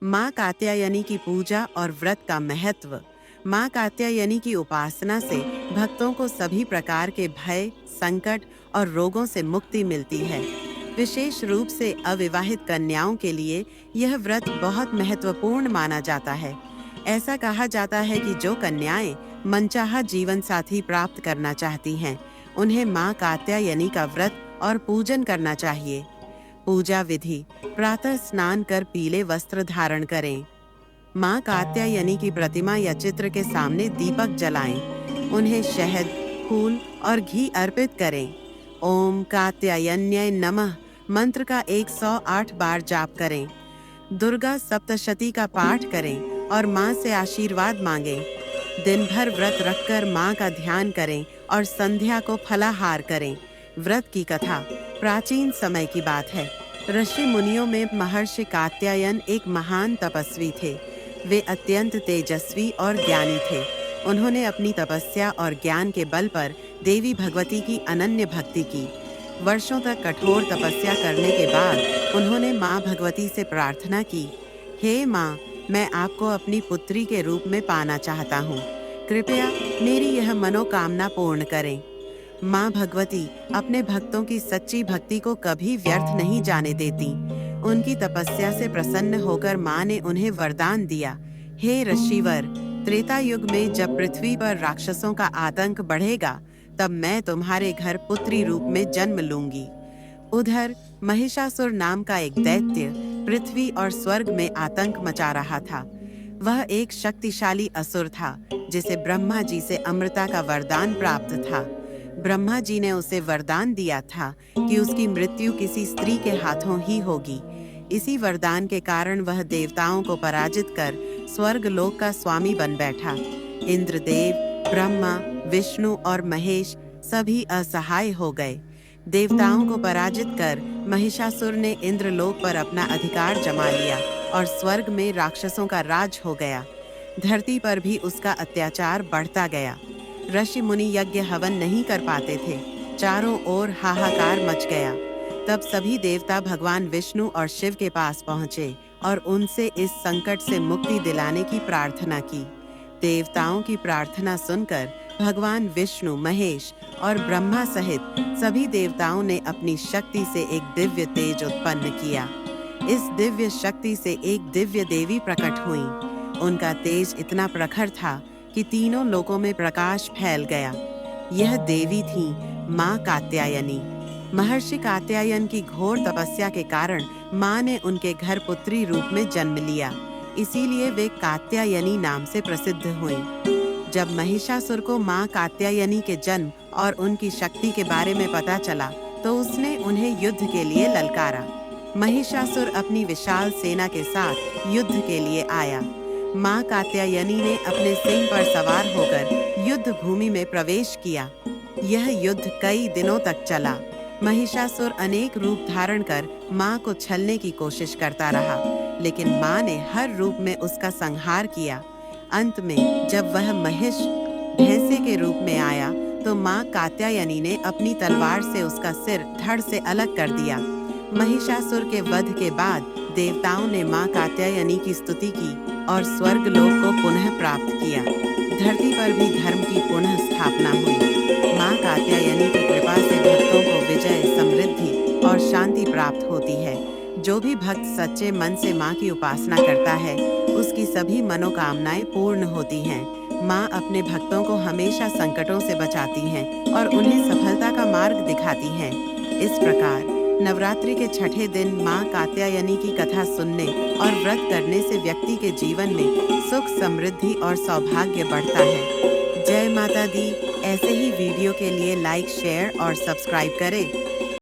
माँ कात्यायनी की पूजा और व्रत का महत्व। माँ कात्यायनी की उपासना से भक्तों को सभी प्रकार के भय, संकट और रोगों से मुक्ति मिलती है। विशेष रूप से अविवाहित कन्याओं के लिए यह व्रत बहुत महत्वपूर्ण माना जाता है। ऐसा कहा जाता है कि जो कन्याएं मनचाहा जीवन साथी प्राप्त करना चाहती हैं, उन्हें माँ कात्यायनी का व्रत और पूजन करना चाहिए। पूजा विधि: प्रातः स्नान कर पीले वस्त्र धारण करें। माँ कात्यायनी की प्रतिमा या चित्र के सामने दीपक जलाएं। उन्हें शहद, फूल और घी अर्पित करें। ओम कात्यायन्यै नमः मंत्र का 108 बार जाप करें। दुर्गा सप्तशती का पाठ करें और माँ से आशीर्वाद मांगें। दिन भर व्रत रखकर माँ का ध्यान करें और संध्या को फलाहार करें। व्रत की कथा प्राचीन समय की बात है। ऋषि मुनियों में महर्षि कात्यायन एक महान तपस्वी थे। वे अत्यंत तेजस्वी और ज्ञानी थे। उन्होंने अपनी तपस्या और ज्ञान के बल पर देवी भगवती की अनन्य भक्ति की। वर्षों तक कठोर तपस्या करने के बाद उन्होंने माँ भगवती से प्रार्थना की, हे माँ, मैं आपको अपनी पुत्री के रूप में पाना चाहता हूँ। कृपया मेरी यह मनोकामना पूर्ण करें। माँ भगवती अपने भक्तों की सच्ची भक्ति को कभी व्यर्थ नहीं जाने देती। उनकी तपस्या से प्रसन्न होकर माँ ने उन्हें वरदान दिया, हे ऋषिवर, त्रेता युग में जब पृथ्वी पर राक्षसों का आतंक बढ़ेगा, तब मैं तुम्हारे घर पुत्री रूप में जन्म लूंगी। उधर महिषासुर नाम का एक दैत्य पृथ्वी और स्वर्ग में आतंक मचा रहा था। वह एक शक्तिशाली असुर था, जिसे ब्रह्मा जी से अमृता का वरदान प्राप्त था। ब्रह्मा जी ने उसे वरदान दिया था कि उसकी मृत्यु किसी स्त्री के हाथों ही होगी। इसी वरदान के कारण वह देवताओं को पराजित कर स्वर्ग लोक का स्वामी बन बैठा। इंद्रदेव, ब्रह्मा, विष्णु और महेश सभी असहाय हो गए। देवताओं को पराजित कर महिषासुर ने इंद्रलोक पर अपना अधिकार जमा लिया और स्वर्ग में राक्षसों का राज हो गया। धरती पर भी उसका अत्याचार बढ़ता गया। ऋषि मुनि यज्ञ हवन नहीं कर पाते थे। चारों ओर हाहाकार मच गया। तब सभी देवता भगवान विष्णु और शिव के पास पहुंचे और उनसे इस संकट से मुक्ति दिलाने की प्रार्थना की। देवताओं की प्रार्थना सुनकर भगवान विष्णु, महेश और ब्रह्मा सहित सभी देवताओं ने अपनी शक्ति से एक दिव्य तेज उत्पन्न किया। इस दिव्य शक्ति से एक दिव्य देवी प्रकट हुई। उनका तेज इतना प्रखर था कि तीनों लोकों में प्रकाश फैल गया। यह देवी थी माँ कात्यायनी। महर्षि कात्यायन की घोर तपस्या के कारण माँ ने उनके घर पुत्री रूप में जन्म लिया। इसीलिए वे कात्यायनी नाम से प्रसिद्ध हुईं। जब महिषासुर को माँ कात्यायनी के जन्म और उनकी शक्ति के बारे में पता चला, तो उसने उन्हें युद्ध के लिए ललकारा। महिषासुर अपनी विशाल सेना के साथ युद्ध के लिए आया। माँ कात्यायनी ने अपने सिंह पर सवार होकर युद्ध भूमि में प्रवेश किया। यह युद्ध कई दिनों तक चला। महिषासुर अनेक रूप धारण कर माँ को छलने की कोशिश करता रहा, लेकिन माँ ने हर रूप में उसका संहार किया। अंत में जब वह महिष भैंसे के रूप में आया, तो माँ कात्यायनी ने अपनी तलवार से उसका सिर धड़ से अलग कर दिया। महिषासुर के वध के बाद देवताओं ने माँ कात्यायनी की स्तुति की और स्वर्ग लोक को पुनः प्राप्त किया। धरती पर भी धर्म की पुनः स्थापना हुई। माँ कात्यायनी की कृपा से भक्तों को विजय, समृद्धि और शांति प्राप्त होती है। जो भी भक्त सच्चे मन से माँ की उपासना करता है, उसकी सभी मनोकामनाएं पूर्ण होती हैं। माँ अपने भक्तों को हमेशा संकटों से बचाती हैं और उन्हें सफलता का मार्ग दिखाती हैं। इस प्रकार नवरात्रि के छठे दिन माँ कात्यायनी की कथा सुनने और व्रत करने से व्यक्ति के जीवन में सुख, समृद्धि और सौभाग्य बढ़ता है। जय माता दी। ऐसे ही वीडियो के लिए लाइक, शेयर और सब्सक्राइब करें।